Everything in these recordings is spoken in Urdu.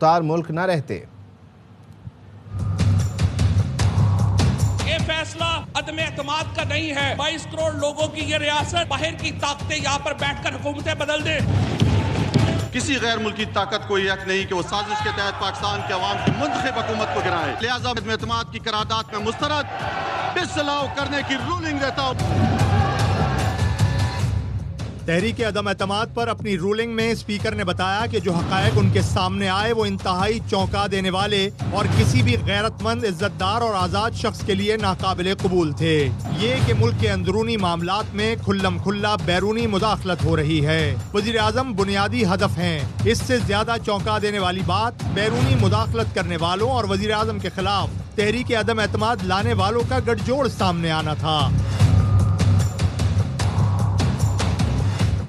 تار ملک نہ رہتے۔ یہ فیصلہ عدم اعتماد کا نہیں ہے۔ 22 کروڑ لوگوں کی یہ ریاست، باہر کی طاقتیں یہاں پر بیٹھ کر حکومتیں بدل دیں۔ کسی غیر ملکی طاقت کو یہ حق نہیں کہ وہ سازش کے تحت پاکستان کے عوام کی منتخب حکومت کو گرائے، لہٰذا عدم اعتماد کی قرارداد میں مسترد ڈسلاؤ کرنے کی رولنگ دیتا ہوں۔ تحریک عدم اعتماد پر اپنی رولنگ میں اسپیکر نے بتایا کہ جو حقائق ان کے سامنے آئے وہ انتہائی چونکا دینے والے اور کسی بھی غیرت مند، عزت دار اور آزاد شخص کے لیے ناقابل قبول تھے۔ یہ کہ ملک کے اندرونی معاملات میں کھلم کھلا بیرونی مداخلت ہو رہی ہے۔ وزیر اعظم بنیادی ہدف ہیں۔ اس سے زیادہ چونکا دینے والی بات بیرونی مداخلت کرنے والوں اور وزیر اعظم کے خلاف تحریک عدم اعتماد لانے والوں کا گٹھ جوڑ سامنے آنا تھا۔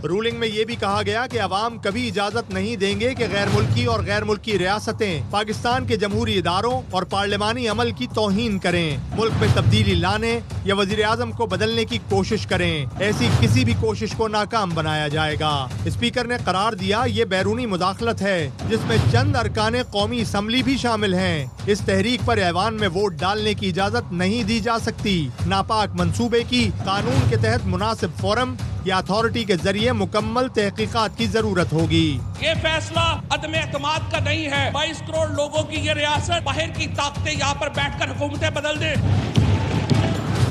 رولنگ میں یہ بھی کہا گیا کہ عوام کبھی اجازت نہیں دیں گے کہ غیر ملکی اور غیر ملکی ریاستیں پاکستان کے جمہوری اداروں اور پارلیمانی عمل کی توہین کریں، ملک میں تبدیلی لانے یا وزیر اعظم کو بدلنے کی کوشش کریں۔ ایسی کسی بھی کوشش کو ناکام بنایا جائے گا۔ اسپیکر نے قرار دیا یہ بیرونی مداخلت ہے جس میں چند ارکان قومی اسمبلی بھی شامل ہیں۔ اس تحریک پر ایوان میں ووٹ ڈالنے کی اجازت نہیں دی جا سکتی۔ ناپاک منصوبے کی قانون کے تحت مناسب فورم یا اتھارٹی کے ذریعے مکمل تحقیقات کی ضرورت ہوگی۔ یہ فیصلہ عدم اعتماد کا نہیں ہے۔ 22 کروڑ لوگوں کی یہ ریاست، باہر کی طاقتیں یہاں پر بیٹھ کر حکومتیں بدل دیں۔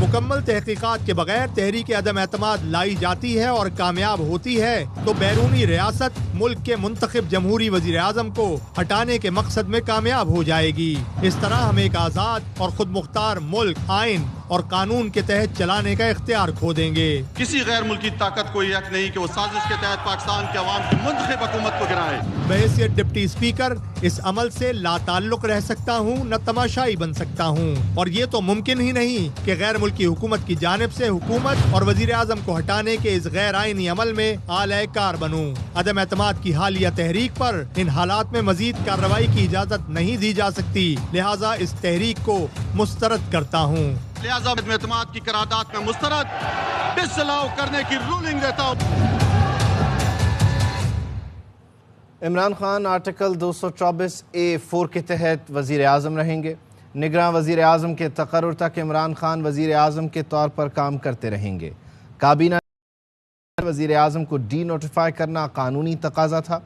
مکمل تحقیقات کے بغیر تحریک عدم اعتماد لائی جاتی ہے اور کامیاب ہوتی ہے تو بیرونی ریاست ملک کے منتخب جمہوری وزیر اعظم کو ہٹانے کے مقصد میں کامیاب ہو جائے گی۔ اس طرح ہم ایک آزاد اور خود مختار ملک آئین اور قانون کے تحت چلانے کا اختیار کھو دیں گے۔ کسی غیر ملکی طاقت کو یہ حق نہیں کہ وہ سازش کے تحت پاکستان کے عوام کی منتخب حکومت کو گرائے۔ بحیثیت ڈپٹی اسپیکر اس عمل سے لا تعلق رہ سکتا ہوں، نہ تماشائی بن سکتا ہوں، اور یہ تو ممکن ہی نہیں کہ غیر ملکی حکومت کی جانب سے حکومت اور وزیر اعظم کو ہٹانے کے اس غیر آئینی عمل میں اعلی کار بنوں۔ عدم اعتماد کی حالیہ تحریک پر ان حالات میں مزید کارروائی کی اجازت نہیں دی جا سکتی، لہٰذا اس تحریک کو مسترد کرتا ہوں۔ لہٰذا عدم اعتماد کی قرارداد میں مسترد ڈسلاؤ کرنے کی رولنگ دیتا ہوں۔ عمران خان آرٹیکل 224A(4) کے تحت وزیر اعظم رہیں گے۔ نگراں وزیر اعظم کے تقرر تک عمران خان وزیر اعظم کے طور پر کام کرتے رہیں گے۔ کابینہ وزیر اعظم کو ڈی نوٹیفائی کرنا قانونی تقاضا تھا۔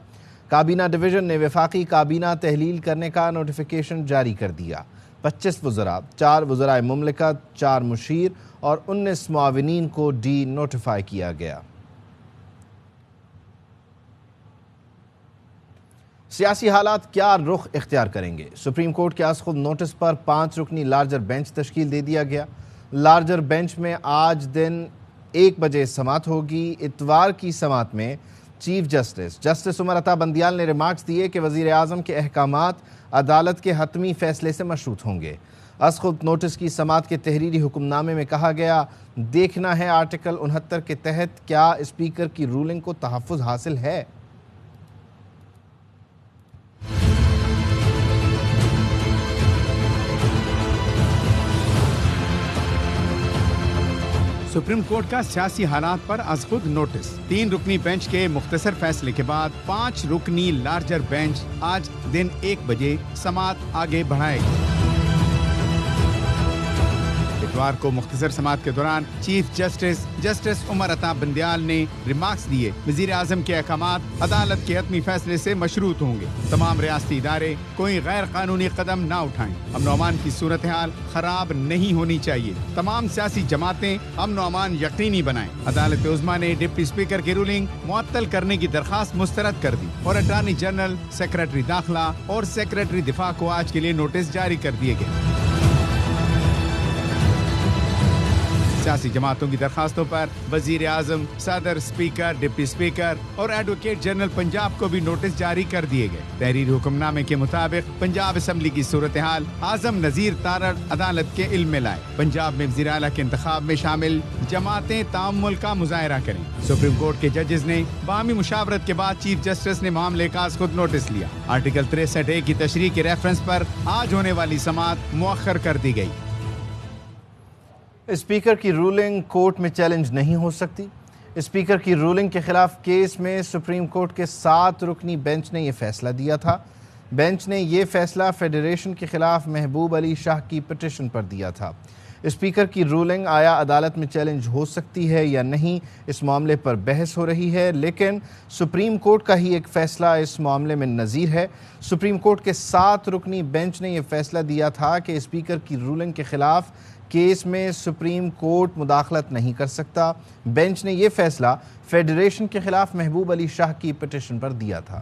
کابینہ ڈویژن نے وفاقی کابینہ تحلیل کرنے کا نوٹیفیکیشن جاری کر دیا۔ 25 وزراء، 4 وزرائے مملکت، 4 مشیر اور 19 معاونین کو ڈی نوٹیفائی کیا گیا۔ سیاسی حالات کیا رخ اختیار کریں گے؟ سپریم کورٹ کے از خود نوٹس پر 5 رکنی لارجر بینچ تشکیل دے دیا گیا۔ لارجر بینچ میں آج دن 1 بجے سماعت ہوگی۔ اتوار کی سماعت میں چیف جسٹس عمر عطا بندیال نے ریمارکس دیے کہ وزیر اعظم کے احکامات عدالت کے حتمی فیصلے سے مشروط ہوں گے۔ از خود نوٹس کی سماعت کے تحریری حکم نامے میں کہا گیا، دیکھنا ہے آرٹیکل 69 کے تحت کیا اسپیکر کی رولنگ کو تحفظ حاصل ہے۔ سپریم کورٹ کا سیاسی حالات پر از خود نوٹس۔ 3 رکنی بینچ کے مختصر فیصلے کے بعد 5 رکنی لارجر بینچ آج دن 1 بجے سماعت آگے بڑھائے گی۔ اتوار کو مختصر سماعت کے دوران چیف جسٹس عمر عطا بندیال نے ریمارکس دیے، وزیر اعظم کے احکامات عدالت کے حتمی فیصلے سے مشروط ہوں گے۔ تمام ریاستی ادارے کوئی غیر قانونی قدم نہ اٹھائیں۔ امن و امان کی صورتحال خراب نہیں ہونی چاہیے۔ تمام سیاسی جماعتیں امن و امان یقینی بنائیں۔ عدالت عظمیٰ نے ڈپٹی اسپیکر کی رولنگ معطل کرنے کی درخواست مسترد کر دی اور اٹارنی جنرل، سیکریٹری داخلہ اور سیکریٹری دفاع کو آج کے لیے نوٹس جاری کر دیے گئے۔ سیاسی جماعتوں کی درخواستوں پر وزیر اعظم، صدر، اسپیکر، ڈپٹی اسپیکر اور ایڈوکیٹ جنرل پنجاب کو بھی نوٹس جاری کر دیے گئے۔ تحریری حکم نامے کے مطابق پنجاب اسمبلی کی صورتحال اعظم نذیر تارڑ عدالت کے علم میں لائے۔ پنجاب میں وزیر اعلیٰ کے انتخاب میں شامل جماعتیں تعامل کا مظاہرہ کریں۔ سپریم کورٹ کے ججز نے باہمی مشاورت کے بعد چیف جسٹس نے معاملے کا از خود نوٹس لیا۔ آرٹیکل 63A کی تشریح کے ریفرنس پر آج ہونے والی سماعت مؤخر کر دی گئی۔ اسپیکر کی رولنگ کورٹ میں چیلنج نہیں ہو سکتی۔ اسپیکر کی رولنگ کے خلاف کیس میں سپریم کورٹ کے 7 رکنی بینچ نے یہ فیصلہ دیا تھا۔ بینچ نے یہ فیصلہ فیڈریشن کے خلاف محبوب علی شاہ کی پٹیشن پر دیا تھا۔ اسپیکر کی رولنگ آیا عدالت میں چیلنج ہو سکتی ہے یا نہیں، اس معاملے پر بحث ہو رہی ہے، لیکن سپریم کورٹ کا ہی ایک فیصلہ اس معاملے میں نظیر ہے۔ سپریم کورٹ کے 7 رکنی بینچ نے یہ فیصلہ دیا تھا کہ اسپیکر کی رولنگ کے خلاف کیس میں سپریم کورٹ مداخلت نہیں کر سکتا۔ بینچ نے یہ فیصلہ فیڈریشن کے خلاف محبوب علی شاہ کی پٹیشن پر دیا تھا۔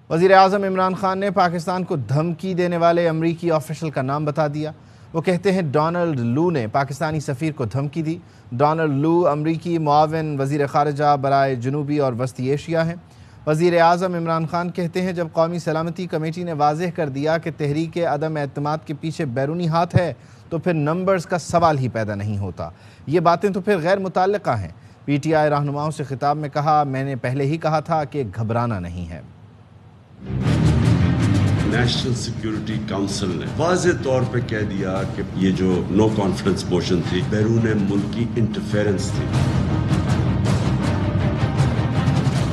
وزیر اعظم عمران خان نے پاکستان کو دھمکی دینے والے امریکی آفیشل کا نام بتا دیا۔ وہ کہتے ہیں ڈونلڈ لو نے پاکستانی سفیر کو دھمکی دی۔ ڈونلڈ لو امریکی معاون وزیر خارجہ برائے جنوبی اور وسطی ایشیا ہیں۔ وزیر اعظم عمران خان کہتے ہیں جب قومی سلامتی کمیٹی نے واضح کر دیا کہ تحریک عدم اعتماد کے پیچھے بیرونی ہاتھ ہے تو پھر نمبرز کا سوال ہی پیدا نہیں ہوتا، یہ باتیں تو پھر غیر متعلقہ ہیں۔ پی ٹی آئی رہنماؤں سے خطاب میں کہا، میں نے پہلے ہی کہا تھا کہ گھبرانا نہیں ہے۔ نیشنل سیکیورٹی کونسل نے واضح طور پہ کہہ دیا کہ یہ جو نو کانفیڈنس موشن تھی بیرون ملکی انٹرفیرنس تھی۔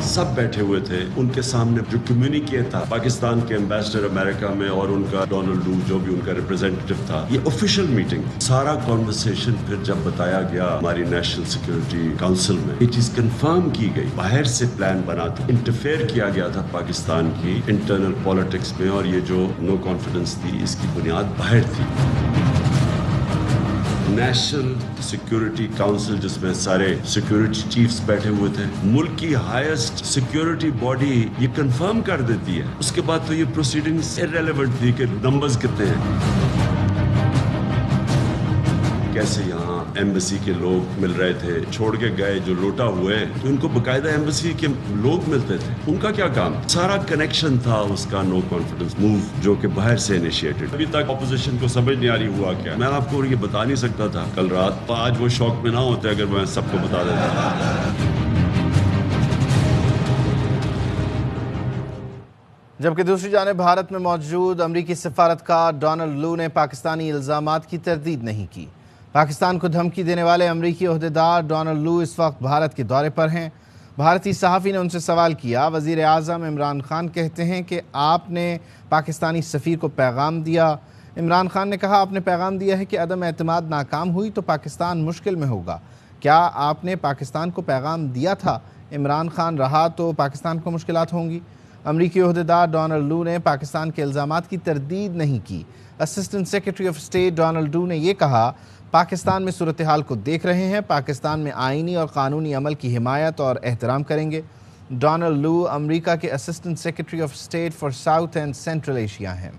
سب بیٹھے ہوئے تھے، ان کے سامنے جو کمیونیکیٹ تھا پاکستان کے ایمبیسڈر امریکہ میں اور ان کا ڈونلڈ لو جو بھی ان کا ریپرزینٹیو تھا، یہ آفیشیل میٹنگ تھی۔ سارا کانورسیشن پھر جب بتایا گیا ہماری نیشنل سیکیورٹی کونسل میں، یہ چیز کنفرم کی گئی، باہر سے پلان بنا تھا، انٹرفیئر کیا گیا تھا پاکستان کی انٹرنل پالیٹکس میں، اور یہ جو نو کانفیڈنس تھی اس کی بنیاد باہر تھی۔ نیشنل سیکیورٹی کونسل جس میں سارے سیکیورٹی چیفز بیٹھے ہوئے تھے، ملک کی ہائیسٹ سیکیورٹی باڈی یہ کنفرم کر دیتی ہے، اس کے بعد تو یہ پروسیڈنگز irrelevant تھی کہ نمبرز کتنے ہیں۔ کیسے یہاں ایمبیسی کے لوگ مل رہے تھے، چھوڑ کے گئے جو لوٹا ہوئے تو ان کو باقاعدہ ایمبیسی کے لوگ ملتے تھے، ان کا کیا کام؟ سارا کنیکشن تھا اس کا نو کانفیڈنس موو جو کہ باہر سے انیشیٹڈ۔ ابھی تک اپوزیشن کو سمجھ نہیں آ رہی ہوا کیا، میں آپ کو یہ بتا نہیں سکتا تھا کل رات، آج وہ شوق میں نہ ہوتے اگر میں سب کو بتا دیتا۔ جبکہ دوسری جانب بھارت میں موجود امریکی سفارتکار ڈونلڈ لو نے پاکستانی الزامات کی تردید نہیں کی۔ پاکستان کو دھمکی دینے والے امریکی عہدیدار ڈونلڈ لو اس وقت بھارت کے دورے پر ہیں۔ بھارتی صحافی نے ان سے سوال کیا، وزیر اعظم عمران خان کہتے ہیں کہ آپ نے پاکستانی سفیر کو پیغام دیا۔ عمران خان نے کہا، آپ نے پیغام دیا ہے کہ عدم اعتماد ناکام ہوئی تو پاکستان مشکل میں ہوگا۔ کیا آپ نے پاکستان کو پیغام دیا تھا عمران خان رہا تو پاکستان کو مشکلات ہوں گی؟ امریکی عہدیدار ڈونلڈ لو نے پاکستان کے الزامات کی تردید نہیں کی۔ Assistant secretary of state Donald Lu نے یہ کہا، پاکستان میں صورتحال کو دیکھ رہے ہیں، پاکستان میں آئینی اور قانونی عمل کی حمایت اور احترام کریں گے۔ ڈونلڈ لو امریکہ کے assistant secretary of state for south and central Asia ہیں۔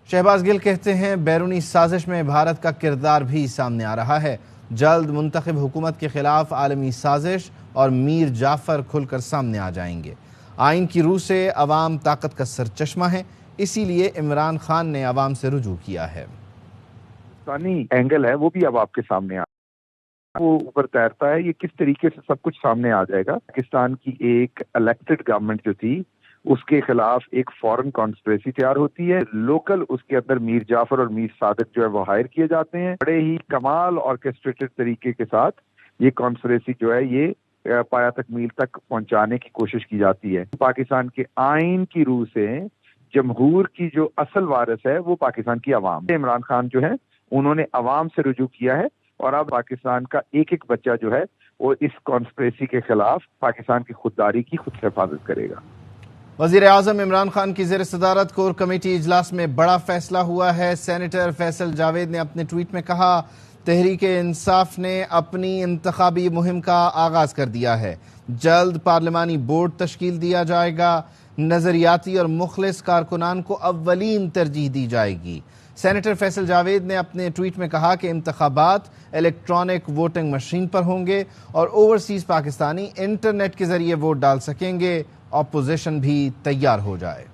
شہباز گل کہتے ہیں بیرونی سازش میں بھارت کا کردار بھی سامنے آ رہا ہے، جلد منتخب حکومت کے خلاف عالمی سازش اور میر جعفر کھل کر سامنے آ جائیں گے۔ آئین کی روح سے عوام طاقت کا سرچشمہ ہے، اسی لیے عمران خان نے عوام سے رجوع کیا ہے۔ پاکستانی اینگل ہے وہ بھی اب آپ کے سامنے وہ اوپر تیرتا ہے، یہ کس طریقے سے سب کچھ سامنے آ جائے گا۔ پاکستان کی ایک الیکٹڈ گورنمنٹ جو تھی اس کے خلاف ایک فورن کانسپریسی تیار ہوتی ہے، لوکل اس کے اندر میر جعفر اور میر صادق جو ہے وہ ہائر کیے جاتے ہیں، بڑے ہی کمال آرکیسٹریٹڈ طریقے کے ساتھ یہ کانسپریسی جو ہے یہ پایا تکمیل تک پہنچانے کی کوشش کی جاتی ہے۔ پاکستان کے آئین کی روح سے جمہور کی جو اصل وارث ہے وہ پاکستان کی عوام۔ عمران خان جو ہے انہوں نے عوام سے رجوع کیا ہے اور اب پاکستان کا ایک ایک بچہ جو ہے وہ اس کانسپریسی کے خلاف پاکستان کی خودداری کی خود سے حفاظت کرے گا۔ وزیر اعظم عمران خان کی زیر صدارت کور کمیٹی اجلاس میں بڑا فیصلہ ہوا ہے۔ سینیٹر فیصل جاوید نے اپنے ٹویٹ میں کہا، تحریک انصاف نے اپنی انتخابی مہم کا آغاز کر دیا ہے، جلد پارلیمانی بورڈ تشکیل دیا جائے گا، نظریاتی اور مخلص کارکنان کو اولین ترجیح دی جائے گی۔ سینیٹر فیصل جاوید نے اپنے ٹویٹ میں کہا کہ انتخابات الیکٹرانک ووٹنگ مشین پر ہوں گے اور اوورسیز پاکستانی انٹرنیٹ کے ذریعے ووٹ ڈال سکیں گے، اپوزیشن بھی تیار ہو جائے۔